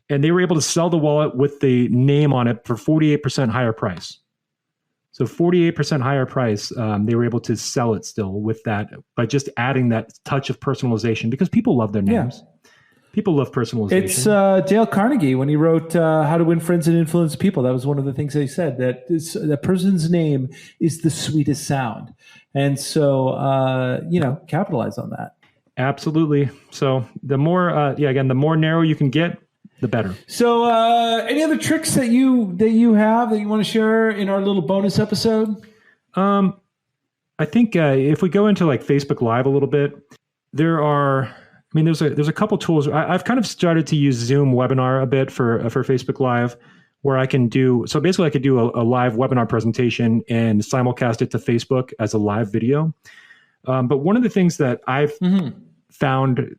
and they were able to sell the wallet with the name on it for 48% higher price. So 48% higher price, they were able to sell it still with that by just adding that touch of personalization because people love their names. Yeah. People love personalization. It's Dale Carnegie when he wrote How to Win Friends and Influence People. That was one of the things they said, that that person's name is the sweetest sound. And so, capitalize on that. Absolutely. So the more, the more narrow you can get, the better. So any other tricks that you have that you want to share in our little bonus episode? I think if we go into like Facebook Live a little bit, there's a couple tools. I've kind of started to use Zoom webinar a bit for Facebook Live, where I can do a live webinar presentation and simulcast it to Facebook as a live video. But one of the things that I've found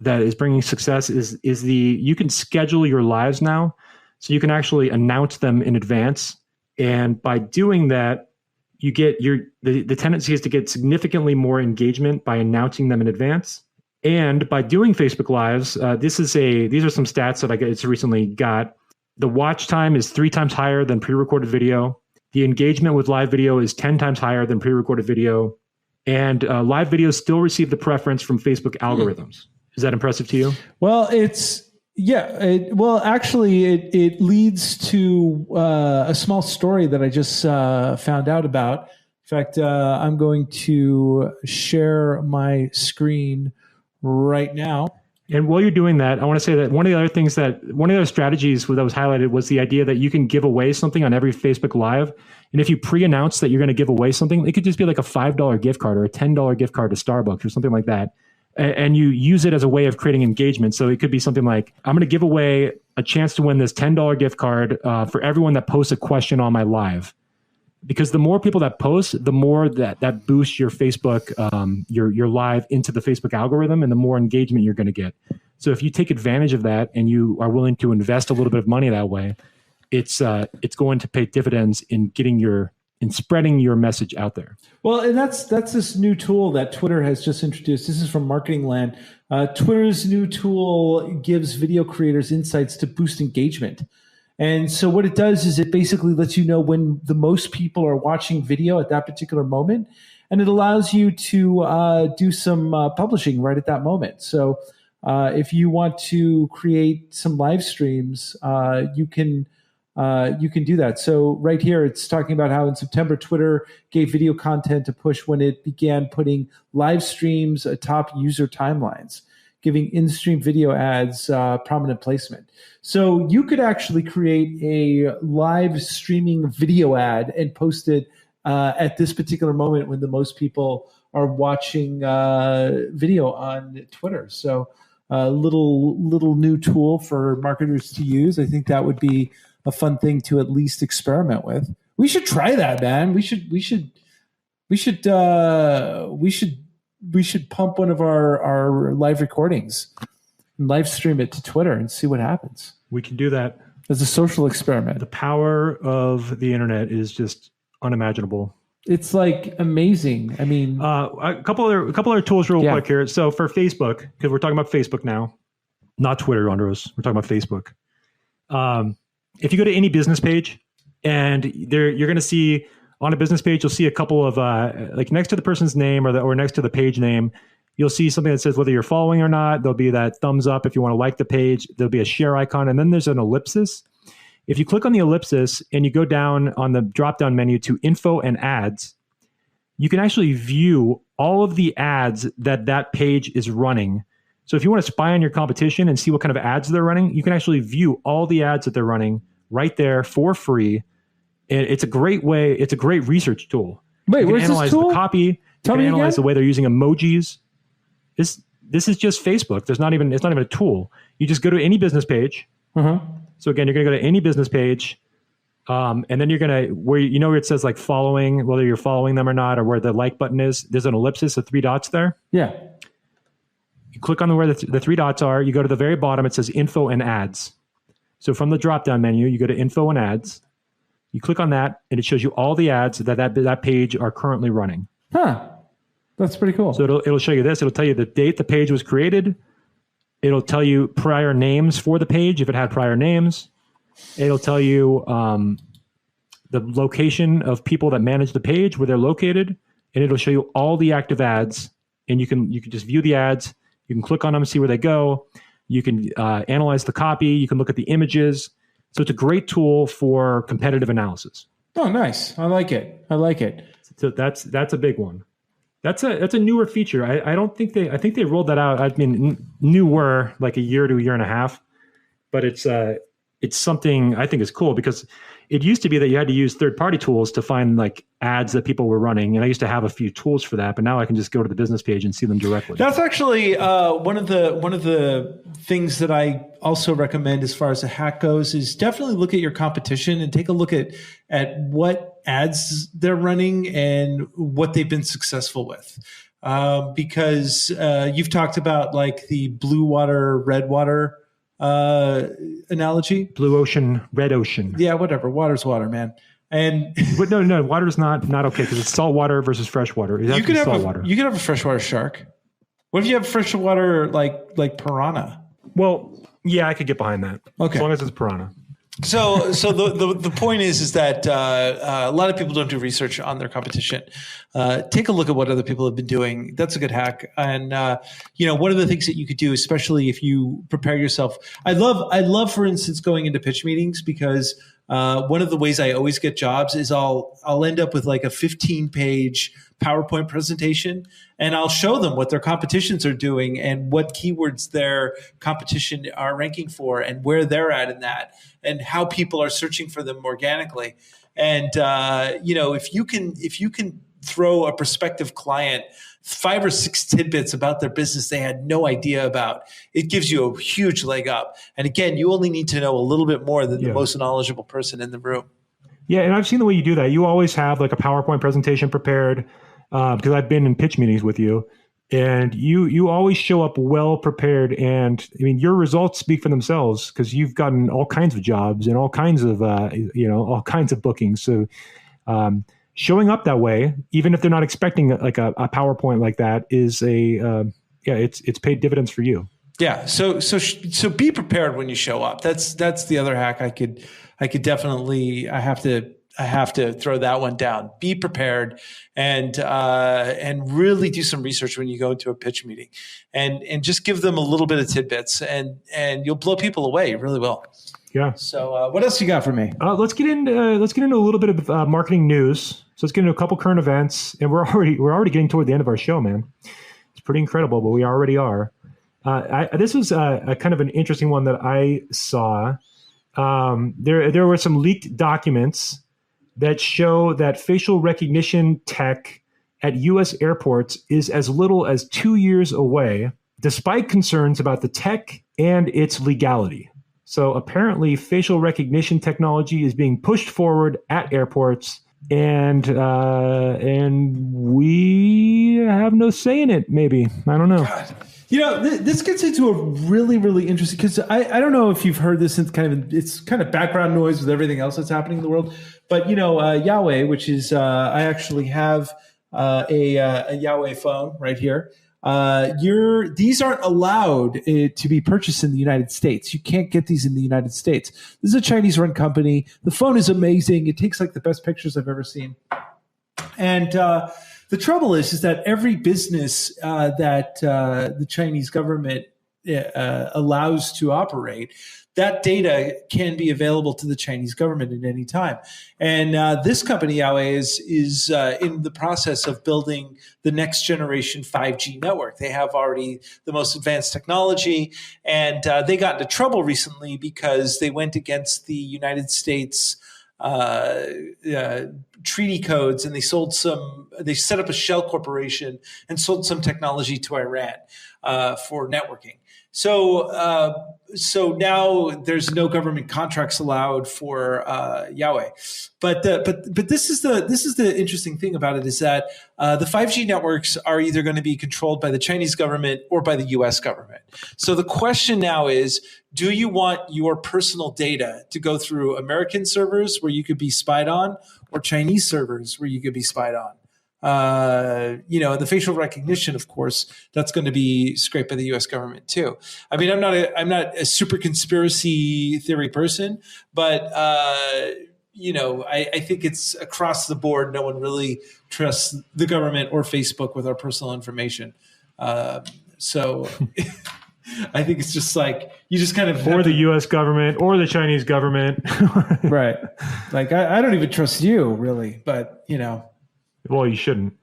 that is bringing success is you can schedule your lives now, so you can actually announce them in advance, and by doing that, you get the tendency is to get significantly more engagement by announcing them in advance. And by doing Facebook Lives, these are some stats that I recently got. The watch time is 3 times higher than pre-recorded video. The engagement with live video is 10 times higher than pre-recorded video. And live videos still receive the preference from Facebook algorithms. Is that impressive to you? Well, it leads to a small story that I just found out about. In fact, I'm going to share my screen right now. And while you're doing that, I want to say that one of the other strategies that was highlighted was the idea that you can give away something on every Facebook Live. And if you pre-announce that you're going to give away something, it could just be like a $5 gift card or a $10 gift card to Starbucks or something like that. And you use it as a way of creating engagement. So it could be something like, I'm going to give away a chance to win this $10 gift card for everyone that posts a question on my live. Because the more people that post, the more that boosts your Facebook, your live into the Facebook algorithm, and the more engagement you're going to get. So if you take advantage of that and you are willing to invest a little bit of money that way, it's going to pay dividends in spreading your message out there. Well, and that's this new tool that Twitter has just introduced. This is from Marketing Land. Twitter's new tool gives video creators insights to boost engagement. And so what it does is it basically lets you know when the most people are watching video at that particular moment. And it allows you to do some publishing right at that moment. So if you want to create some live streams, you can do that. So right here, it's talking about how in September, Twitter gave video content a push when it began putting live streams atop user timelines, giving in-stream video ads prominent placement. So you could actually create a live streaming video ad and post it at this particular moment when the most people are watching video on Twitter. So a little new tool for marketers to use. I think that would be a fun thing to at least experiment with. We should try that, man. We should pump one of our live recordings and live stream it to Twitter and see what happens. We can do that as a social experiment. The power of the internet is just unimaginable. It's like amazing. I mean, a couple other tools real quick here. So for Facebook, because we're talking about Facebook now, not Twitter, Andros. We're talking about Facebook. If you go to any business page, and there you're going to see on a business page, you'll see a couple of like next to the person's name or next to the page name, you'll see something that says whether you're following or not. There'll be that thumbs up if you want to like the page. There'll be a share icon, and then there's an ellipsis. If you click on the ellipsis and you go down on the drop-down menu to info and ads, you can actually view all of the ads that page is running. So if you want to spy on your competition and see what kind of ads they're running, you can actually view all the ads that they're running right there for free. And it's a great way. It's a great research tool. Wait, where's this tool? You can analyze the copy. Tell me analyze again? the way they're using emojis. This is just Facebook. It's not even a tool. You just go to any business page. So again, you're going to go to any business page, and then you're going to where it says like following, whether you're following them or not, or where the like button is. There's an ellipsis of 3 dots there. Yeah. You click on where the 3 dots are. You go to the very bottom. It says info and ads. So from the drop-down menu, you go to info and ads. You click on that, and it shows you all the ads that page are currently running. Huh. That's pretty cool. So it'll show you this. It'll tell you the date the page was created. It'll tell you prior names for the page if it had prior names. It'll tell you the location of people that manage the page, where they're located, and it'll show you all the active ads. And you can just view the ads. You can click on them, see where they go. You can analyze the copy. You can look at the images. So it's a great tool for competitive analysis. Oh, nice. I like it. So that's a big one. That's a newer feature. I think they rolled that out. I mean, newer, like a year to a year and a half, but it's something I think is cool because it used to be that you had to use third-party tools to find like ads that people were running, and I used to have a few tools for that. But now I can just go to the business page and see them directly. That's actually one of the things that I also recommend as far as a hack goes is definitely look at your competition and take a look at what ads they're running and what they've been successful with. Because you've talked about like the blue water, red water analogy. Blue ocean, red ocean. Yeah, whatever. Water's water, man. And but no, water's not okay because it's salt water versus fresh water. You could have a freshwater shark. What if you have freshwater like piranha? Well, yeah, I could get behind that. Okay, as long as it's piranha. So the point is that a lot of people don't do research on their competition. Take a look at what other people have been doing. That's a good hack. And one of the things that you could do, especially if you prepare yourself, I love, for instance, going into pitch meetings because one of the ways I always get jobs is I'll end up with like a 15-page PowerPoint presentation, and I'll show them what their competitions are doing and what keywords their competition are ranking for and where they're at in that and how people are searching for them organically. And if you can throw a prospective client 5 or 6 tidbits about their business they had no idea about, it gives you a huge leg up. And again, you only need to know a little bit more than the most knowledgeable person in the room. Yeah, and I've seen the way you do that. You always have like a PowerPoint presentation prepared because I've been in pitch meetings with you, and you always show up well prepared. And I mean, your results speak for themselves because you've gotten all kinds of jobs and all kinds of all kinds of bookings. So showing up that way, even if they're not expecting like a PowerPoint like that, is it's paid dividends for you. Yeah. So be prepared when you show up. That's the other hack I could definitely, I have to throw that one down. Be prepared and really do some research when you go into a pitch meeting and just give them a little bit of tidbits and you'll blow people away. You really will. Yeah. So what else you got for me? Let's get into a little bit of marketing news. So let's get into a couple current events, and we're already getting toward the end of our show, man. It's pretty incredible, but we already are. This was a kind of an interesting one that I saw. There were some leaked documents that show that facial recognition tech at U.S. airports is as little as 2 years away, despite concerns about the tech and its legality. So apparently, facial recognition technology is being pushed forward at airports, and we have no say in it. Maybe, I don't know. God. This gets into a really, really interesting, because I don't know if you've heard this. It's kind of background noise with everything else that's happening in the world. But Yahweh, which is I actually have a Yahweh phone right here. These aren't allowed to be purchased in the United States. You can't get these in the United States. This is a Chinese-run company. The phone is amazing. It takes like the best pictures I've ever seen. And the trouble is that every business that the Chinese government allows to operate, that data can be available to the Chinese government at any time. And this company, Yahweh, is in the process of building the next generation 5G network. They have already the most advanced technology, and they got into trouble recently because they went against the United States treaty codes, and they set up a shell corporation and sold some technology to Iran for networking. So now there's no government contracts allowed for Yahweh. But this is the interesting thing about it, is that the 5G networks are either going to be controlled by the Chinese government or by the U.S. government. So the question now is, do you want your personal data to go through American servers where you could be spied on, or Chinese servers where you could be spied on? The facial recognition, of course, that's going to be scraped by the U.S. government too. I mean, I'm not a super conspiracy theory person, but I think it's across the board. No one really trusts the government or Facebook with our personal information. So I think it's just like you just kind of or the U.S. government or the Chinese government, right? Like I don't even trust you, really, but Well, you shouldn't.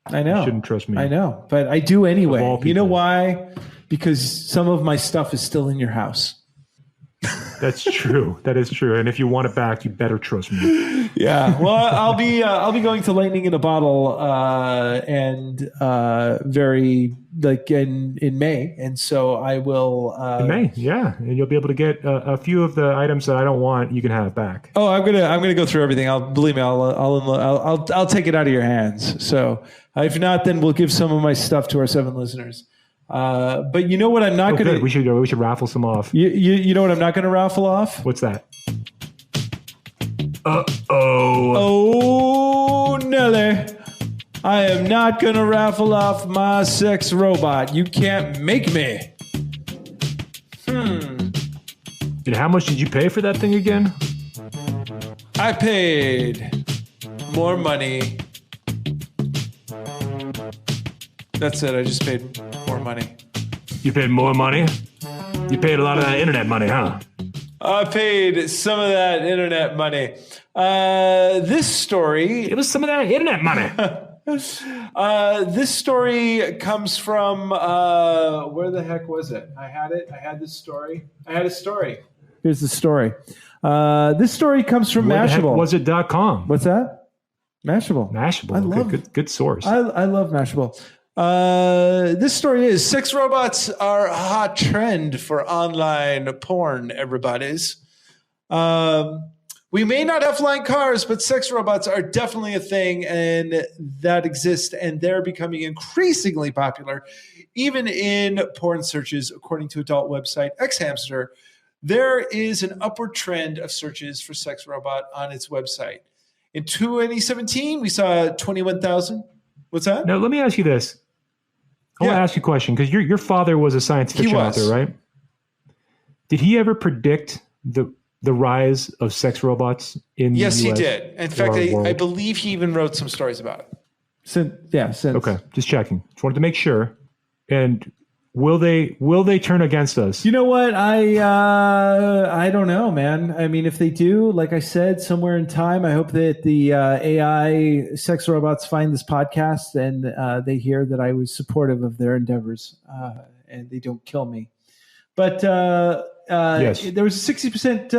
I know. You shouldn't trust me. I know, but I do anyway. You know why? Because some of my stuff is still in your house. That's true. That is true. And if you want it back, you better trust me. Yeah. Well, I'll be going to Lightning in a Bottle very like in May, and so I will. In May, yeah, and you'll be able to get a few of the items that I don't want. You can have back. Oh, I'm gonna go through everything. Believe me, I'll take it out of your hands. So if not, then we'll give some of my stuff to our 7 listeners. But you know what I'm not going to... We should raffle some off. You know what I'm not going to raffle off? What's that? Oh, Nelly. I am not going to raffle off my sex robot. You can't make me. And how much did you pay for that thing again? I paid more money. That's it. I just paid more money. You paid more money? You paid a lot of that internet money, huh? I paid some of that internet money. This story... Give us some of that internet money. This story comes from... where the heck was it? I had it. I had this story. I had a story. Here's the story. This story comes from Where Mashable. The heck was it .com? What's that? Mashable. Mashable. I love good source. I love Mashable. This story is sex robots are a hot trend for online porn, everybody's. We may not have flying cars, but sex robots are definitely a thing and that exists, and they're becoming increasingly popular, even in porn searches, according to adult website XHamster. There is an upward trend of searches for sex robot on its website. In 2017, we saw 21,000. What's that? Now, let me ask you this. I want to ask you a question, because your father was a science fiction author, right? Did he ever predict the rise of sex robots in the US? Yes, he did. In fact, I believe he even wrote some stories about it. Since. Okay, just checking. Just wanted to make sure. And will they turn against us? You know what? I don't know, man. I mean, if they do, like I said, somewhere in time, I hope that the AI sex robots find this podcast and they hear that I was supportive of their endeavors. and they don't kill me. But Yes. there was a 60%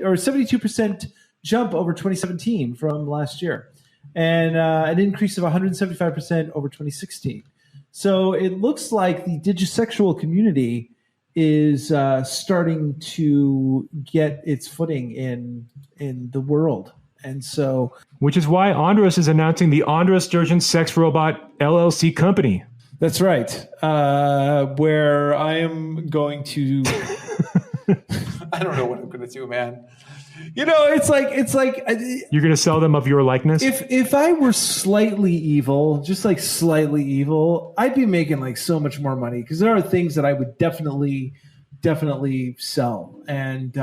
or 72% jump over 2017 from last year, and an increase of 175% over 2016. So it looks like the digisexual community is starting to get its footing in the world. And so, which is why Andros is announcing the Andros Sturgeon Sex Robot LLC company. that's right. Where I am going to, I don't know what I'm going to do, man. You know, it's like You're going to sell them of your likeness? if I were slightly evil, just like slightly evil, I'd be making like so much more money, because there are things that I would definitely sell and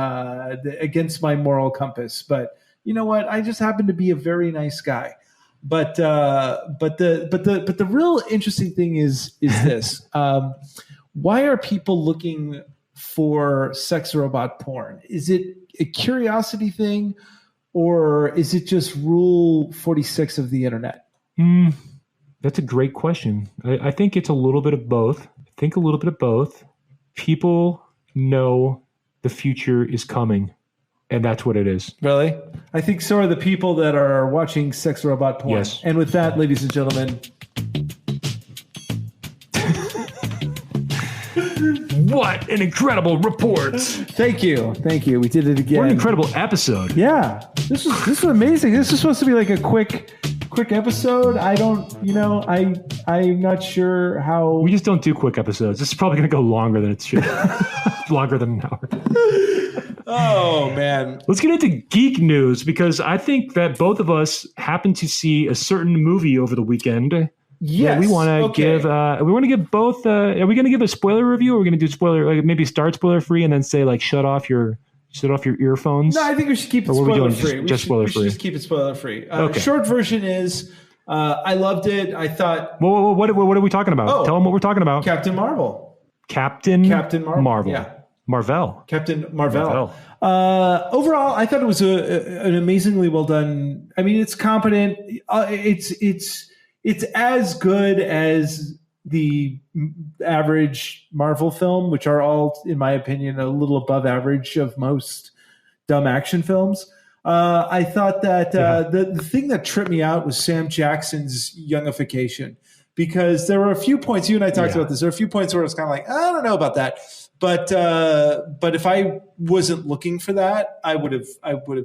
against my moral compass. But you know what? I just happen to be a very nice guy. But the real interesting thing is this: why are people looking for sex robot porn? Is it a curiosity thing, or is it just Rule 46 of the internet? That's a great question. I think it's a little bit of both. People know the future is coming, and that's what it is. Really? I think so are the people that are watching sex robot porn. Yes. And with that, ladies and gentlemen, What an incredible report. thank you. We did it again. What an incredible episode. Yeah, this was amazing. This is supposed to be like a quick episode. I'm not sure how. We just don't do quick episodes. This is probably going to go longer than it should. Longer than an hour. Oh man. Let's get into geek news, because I think that both of us happened to see a certain movie over the weekend. Yes. We want to give. We want to give both. Are we going to give a spoiler review, or are we going to do spoiler? Like maybe start spoiler free and then say like shut off your earphones. No, I think we should keep it Or what are we spoiler doing? free. Just spoiler we should free. just keep it spoiler free. Okay. Short version is, I loved it. I thought Whoa, what are we talking about? Oh. Tell them what we're talking about. Captain Marvel. Captain Marvel. Yeah. Marvel. Captain Marvel. Overall, I thought it was an amazingly well done. I mean, it's competent. It's as good as the average Marvel film, which are all, in my opinion, a little above average of most dumb action films. I thought that the thing that tripped me out was Sam Jackson's youngification, because there were a few points, you and I talked about this, there were a few points where it's kind of like, I don't know about that. But if I wasn't looking for that, I would have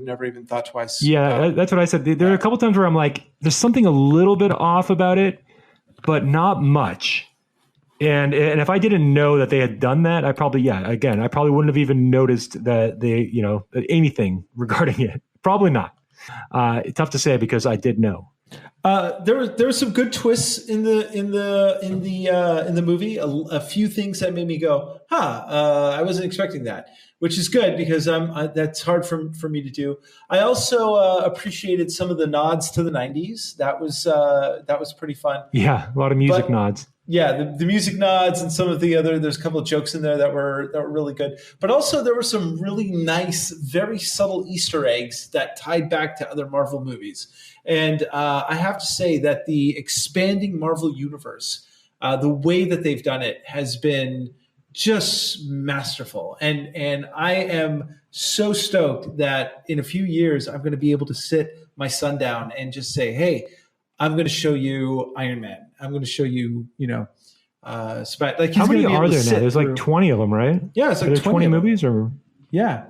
never even thought twice. Yeah, that's what I said. There are a couple times where I'm like, there's something a little bit off about it, but not much. And if I didn't know that they had done that, I probably wouldn't have even noticed that they, anything regarding it. Probably not. Tough to say because I did know. There were some good twists in the movie. A few things that made me go, I wasn't expecting that, which is good because that's hard for me to do. I also appreciated some of the nods to the 90s. That was pretty fun. Yeah, a lot of music nods. Yeah, the music nods and some of the other. There's a couple of jokes in there that were really good. But also there were some really nice, very subtle Easter eggs that tied back to other Marvel movies. And I have to say that the expanding Marvel universe, the way that they've done it has been just masterful. And I am so stoked that in a few years, I'm going to be able to sit my son down and just say, hey, I'm going to show you Iron Man. I'm going to show you, like how many are there now? There's like 20 of them, right? Yeah, it's like 20 movies, or yeah.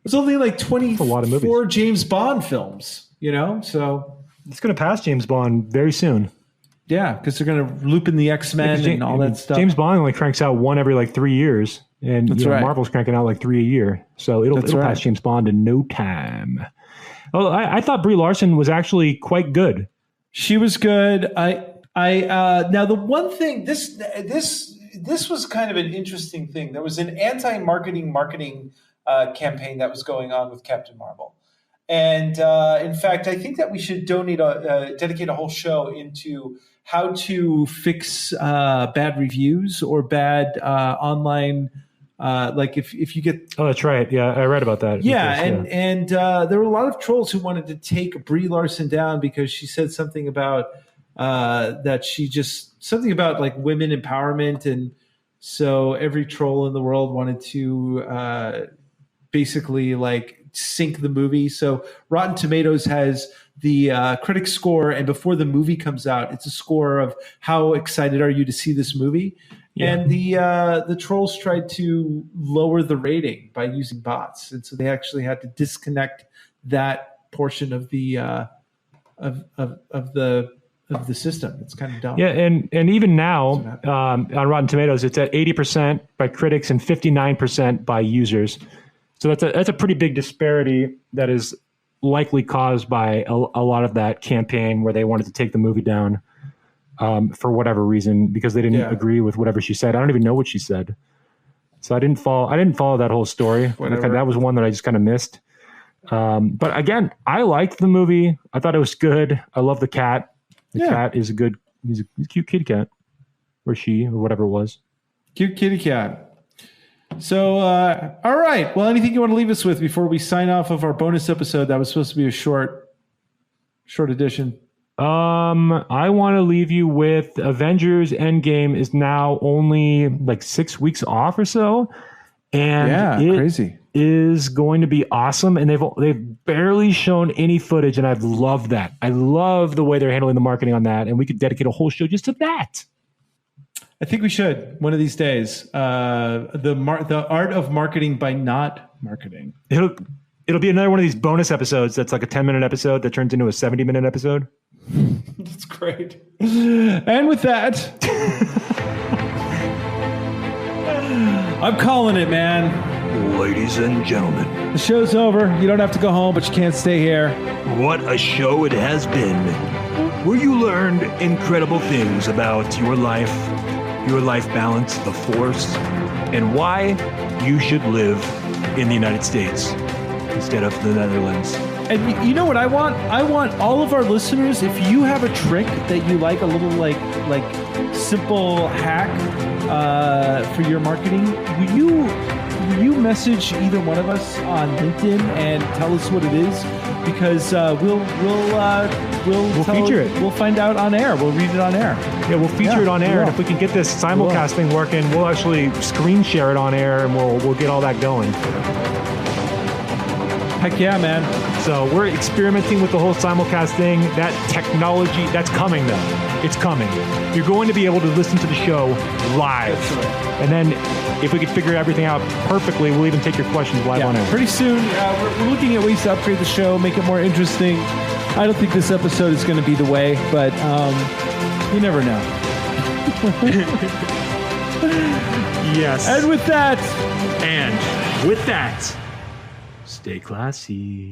It's only like 24 James Bond films. So it's going to pass James Bond very soon. Yeah, because they're going to loop in the X-Men and all that stuff. James Bond only cranks out one every like 3 years, and Marvel's cranking out like 3 a year. So it'll pass James Bond in no time. Oh, I thought Brie Larson was actually quite good. She was good. Now the one thing, this was kind of an interesting thing. There was an anti-marketing campaign that was going on with Captain Marvel. And in fact, I think that we should dedicate a whole show into how to fix bad reviews or bad online. Like if you get. Oh, that's right. Yeah, I read about that. Yeah, and there were a lot of trolls who wanted to take Brie Larson down because she said something about that she just something about like women empowerment, and so every troll in the world wanted to basically like sink the movie. So Rotten Tomatoes has the critic score, and before the movie comes out, it's a score of how excited are you to see this movie. Yeah. And the trolls tried to lower the rating by using bots, and so they actually had to disconnect that portion of the of the system. It's kind of dumb. Yeah, and even now on Rotten Tomatoes, it's at 80% by critics and 59% by users. So that's a pretty big disparity that is likely caused by a lot of that campaign where they wanted to take the movie down for whatever reason, because they didn't agree with whatever she said. I don't even know what she said, so I didn't follow that whole story. That was one that I just kind of missed. But again, I liked the movie. I thought it was good. I love the cat. The cat is he's a cute kitty cat, or she, or whatever it was. Cute kitty cat. So, all right. Well, anything you want to leave us with before we sign off of our bonus episode that was supposed to be a short edition? I want to leave you with Avengers Endgame is now only like 6 weeks off or so. And it crazy. Is going to be awesome, and they've barely shown any footage, and I've loved that. I love the way they're handling the marketing on that, and we could dedicate a whole show just to that. I think we should one of these days. The art of marketing by not marketing. It'll be another one of these bonus episodes that's like a 10-minute episode that turns into a 70-minute episode. That's great. And with that, I'm calling it, man. Ladies and gentlemen, the show's over. You don't have to go home, but you can't stay here. What a show it has been, where you learned incredible things about your life balance, the force, and why you should live in the United States instead of the Netherlands. And you know what I want? I want all of our listeners, if you have a trick that you like, a little like simple hack for your marketing, will you message either one of us on LinkedIn and tell us what it is? Because we'll feature it. We'll find out on air. We'll read it on air. Yeah, we'll feature it on air. And if we can get this simulcast thing working, we'll actually screen share it on air, and we'll get all that going. Heck yeah, man. So we're experimenting with the whole simulcast thing. That technology, that's coming though. It's coming. You're going to be able to listen to the show live. That's right. And then if we could figure everything out perfectly, we'll even take your questions live on air. Pretty soon, we're looking at ways to upgrade the show, make it more interesting. I don't think this episode is going to be the way, but you never know. Yes. And with that, stay classy.